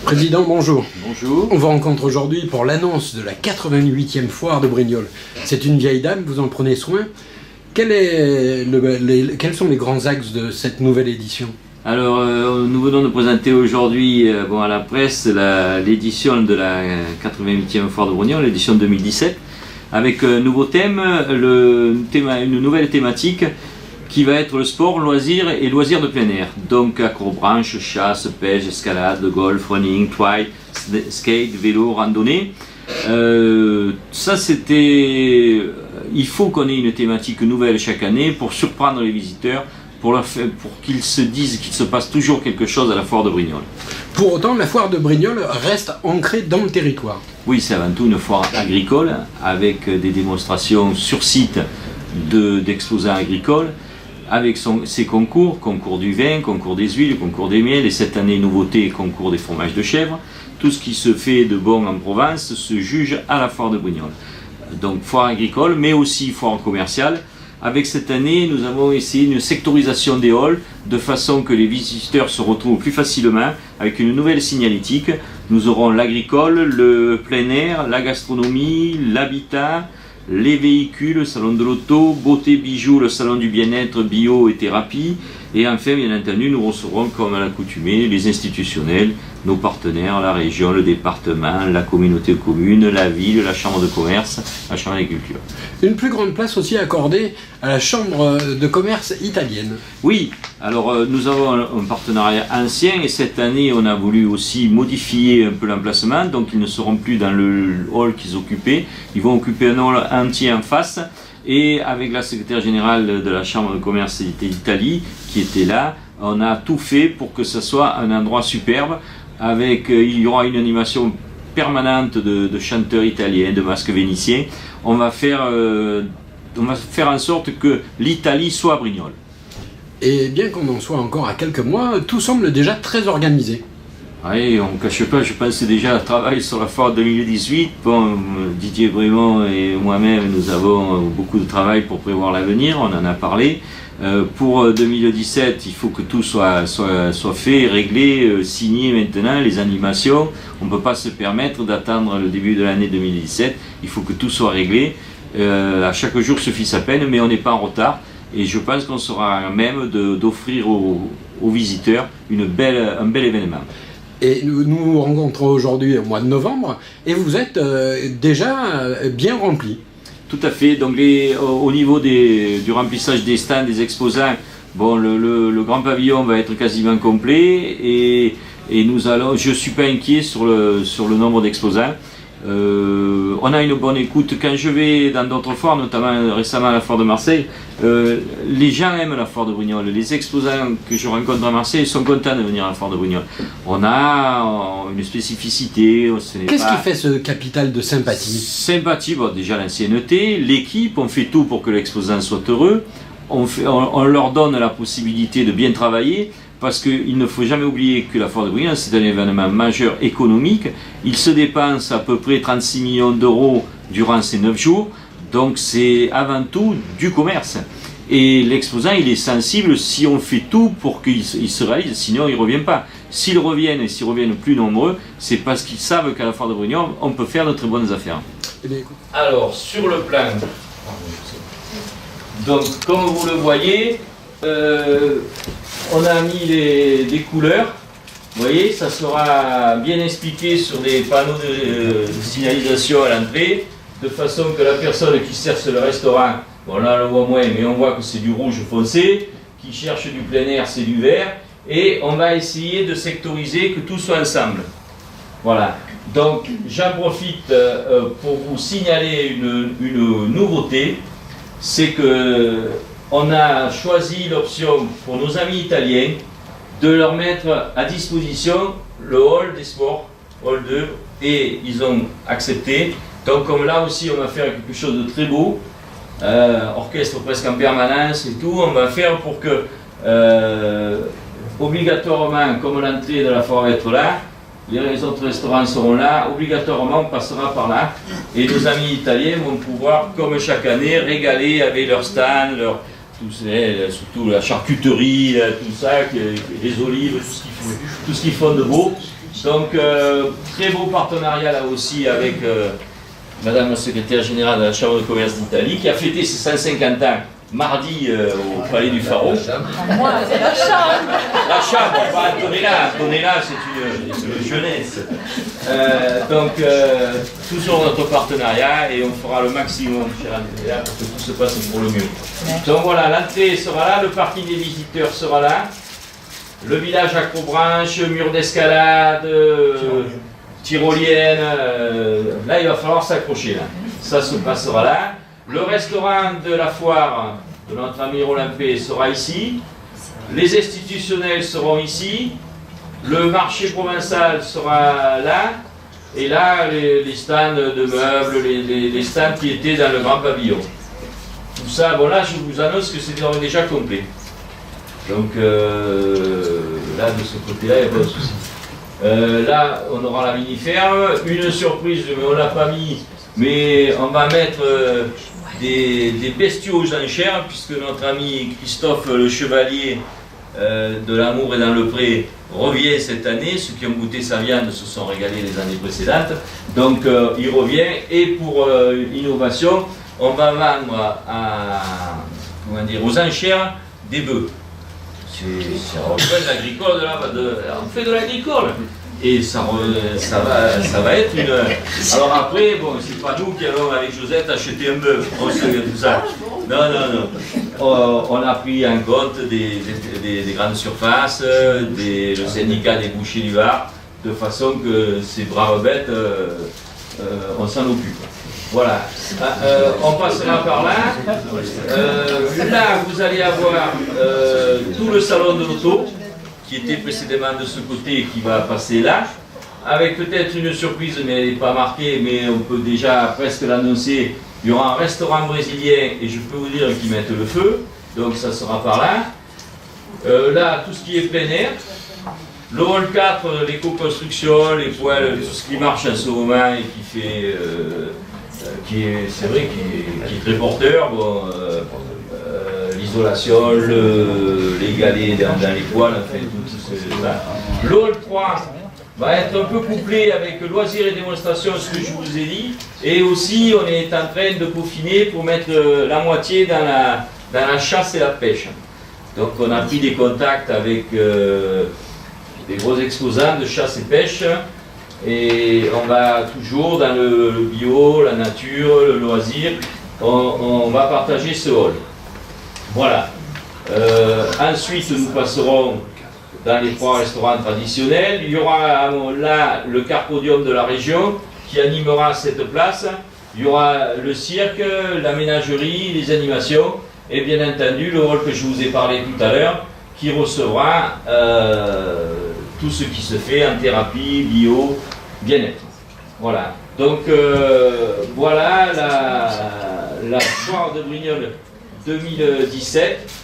Président, bonjour. Bonjour. On vous rencontre aujourd'hui pour l'annonce de la 88e foire de Brignoles. C'est une vieille dame, vous en prenez soin. Quels sont les grands axes de cette nouvelle édition? Alors, nous venons de présenter aujourd'hui à la presse l'édition de la 88e foire de Brignoles, l'édition 2017, avec un nouveau thème, une nouvelle thématique qui va être le sport, loisirs et loisirs de plein air. Donc acrobranche, chasse, pêche, escalade, golf, running, trail, skate, vélo, randonnée. Il faut qu'on ait une thématique nouvelle chaque année pour surprendre les visiteurs, pour qu'ils se disent qu'il se passe toujours quelque chose à la foire de Brignoles. Pour autant, la foire de Brignoles reste ancrée dans le territoire. Oui, c'est avant tout une foire agricole avec des démonstrations sur site d'exposants agricoles, avec ses concours du vin, concours des huiles, concours des miels, et cette année nouveauté, concours des fromages de chèvre. Tout ce qui se fait de bon en Provence se juge à la foire de Brignoles. Donc foire agricole, mais aussi foire commerciale. Avec cette année, nous avons essayé une sectorisation des halls, de façon que les visiteurs se retrouvent plus facilement, avec une nouvelle signalétique. Nous aurons l'agricole, le plein air, la gastronomie, l'habitat, les véhicules, le salon de l'auto, beauté, bijoux, le salon du bien-être, bio et thérapie. Et enfin, bien entendu, nous recevrons comme à l'accoutumée les institutionnels, nos partenaires, la région, le département, la communauté commune, la ville, la chambre de commerce, la chambre d'agriculture. Une plus grande place aussi accordée à la chambre de commerce italienne. Oui, alors nous avons un partenariat ancien et cette année on a voulu aussi modifier un peu l'emplacement, donc ils ne seront plus dans le hall qu'ils occupaient, ils vont occuper un hall entier en face. Et avec la secrétaire générale de la chambre de commerce d'Italie qui était là, on a tout fait pour que ce soit un endroit superbe. Il y aura une animation permanente de chanteurs italiens, de masques vénitiens. On va faire en sorte que l'Italie soit à Brignoles. Et bien qu'on en soit encore à quelques mois, tout semble déjà très organisé. Oui, on ne cache pas, je pensais déjà à travail sur la foire 2018. Bon, Didier Brémond et moi-même, nous avons beaucoup de travail pour prévoir l'avenir, on en a parlé. Pour 2017, il faut que tout soit fait, réglé, signé maintenant, les animations. On ne peut pas se permettre d'attendre le début de l'année 2017, il faut que tout soit réglé. À chaque jour suffit sa peine, mais on n'est pas en retard. Et je pense qu'on sera à même d'offrir aux visiteurs un bel événement. Et nous nous rencontrons aujourd'hui au mois de novembre, et vous êtes déjà bien remplis. Tout à fait, donc au niveau du remplissage des stands, des exposants, bon, le grand pavillon va être quasiment complet, et je ne suis pas inquiet sur le nombre d'exposants. On a une bonne écoute. Quand je vais dans d'autres foires, notamment récemment à la foire de Marseille, les gens aiment la foire de Brignoles. Les exposants que je rencontre à Marseille sont contents de venir à la foire de Brignoles. On a une spécificité. Qu'est-ce qui fait ce capital de sympathie? Sympathie, bon, déjà l'ancienneté, l'équipe, on fait tout pour que l'exposant soit heureux. On leur donne la possibilité de bien travailler. Parce qu'il ne faut jamais oublier que la foire de Brignoles, c'est un événement majeur économique. Il se dépense à peu près 36 millions d'euros durant ces 9 jours. Donc c'est avant tout du commerce. Et l'exposant, il est sensible si on fait tout pour qu'il se réalise, sinon il ne revient pas. S'ils reviennent et s'ils reviennent plus nombreux, c'est parce qu'ils savent qu'à la foire de Brignoles, on peut faire de très bonnes affaires. Alors, sur le plan, donc comme vous le voyez, on a mis des couleurs, vous voyez, ça sera bien expliqué sur des panneaux de signalisation à l'entrée, de façon que la personne qui cherche le restaurant, bon là on le voit moins, mais on voit que c'est du rouge foncé, qui cherche du plein air c'est du vert, et on va essayer de sectoriser, que tout soit ensemble. Voilà, donc j'en profite pour vous signaler une nouveauté, c'est que on a choisi l'option pour nos amis italiens de leur mettre à disposition le hall des sports, hall 2, et ils ont accepté. Donc comme là aussi on va faire quelque chose de très beau, orchestre presque en permanence et tout, on va faire pour que obligatoirement, comme l'entrée de la foire va être là, les autres restaurants seront là, obligatoirement on passera par là. Et nos amis italiens vont pouvoir, comme chaque année, régaler avec leur stand, surtout la charcuterie, tout ça, les olives, tout ce qu'ils font de beau. Donc, très beau partenariat là aussi avec Madame la secrétaire générale de la Chambre de commerce d'Italie, qui a fêté ses 150 ans mardi au Palais du Pharo. Moi, c'est la chambre. La chambre, pas Antonella, c'est une jeunesse. Donc, toujours notre partenariat et on fera le maximum, cher Antonella, pour que tout se passe pour le mieux. Donc voilà, l'entrée sera là, le parking des visiteurs sera là, le village accrobranche, mur d'escalade, tyrolienne, là il va falloir s'accrocher là. Ça se passera là. Le restaurant de la foire de notre ami Roland-Pé sera ici. Les institutionnels seront ici. Le marché provincial sera là. Et là, les stands de meubles, les stands qui étaient dans le grand pavillon. Tout ça, bon là, je vous annonce que c'est déjà complet. Donc là, de ce côté-là, il n'y a pas de souci. Là, on aura la mini-ferme. Une surprise, mais on ne l'a pas mis. Mais on va mettre des bestiaux aux enchères, puisque notre ami Christophe le Chevalier de l'Amour et dans le Pré revient cette année. Ceux qui ont goûté sa viande se sont régalés les années précédentes. Donc il revient et pour innovation, on va vendre aux enchères des bœufs. On fait de l'agricole, on fait de l'agricole. Et ça va être une... Alors après, bon, c'est pas nous qui allons avec Josette acheter un bœuf, tout ça. Non. On a pris en compte des grandes surfaces, le syndicat des bouchers du Var, de façon que ces braves bêtes, on s'en occupe. Voilà. On passera par là. Là, vous allez avoir tout le salon de l'auto, qui était précédemment de ce côté et qui va passer là, avec peut-être une surprise, mais elle n'est pas marquée, mais on peut déjà presque l'annoncer. Il y aura un restaurant brésilien et je peux vous dire qu'ils mettent le feu, donc ça sera par là. Là, tout ce qui est plein air. Le hall 4, l'éco-construction, les poêles, tout ce qui marche en ce moment et qui fait... c'est vrai, qui est très porteur. Bon, l'isolation, les galets dans les poêles, enfin, tout ça. Le hall 3 va être un peu couplé avec loisirs et démonstrations, ce que je vous ai dit. Et aussi, on est en train de peaufiner pour mettre la moitié dans la chasse et la pêche. Donc, on a pris des contacts avec des gros exposants de chasse et pêche. Et on va toujours dans le bio, la nature, le loisir. On va partager ce hall. Voilà. Ensuite, nous passerons dans les 3 restaurants traditionnels. Il y aura là le carpodium de la région qui animera cette place. Il y aura le cirque, la ménagerie, les animations et bien entendu le hall que je vous ai parlé tout à l'heure qui recevra tout ce qui se fait en thérapie, bio, bien-être. Voilà. Donc voilà la foire de Brignoles 2017.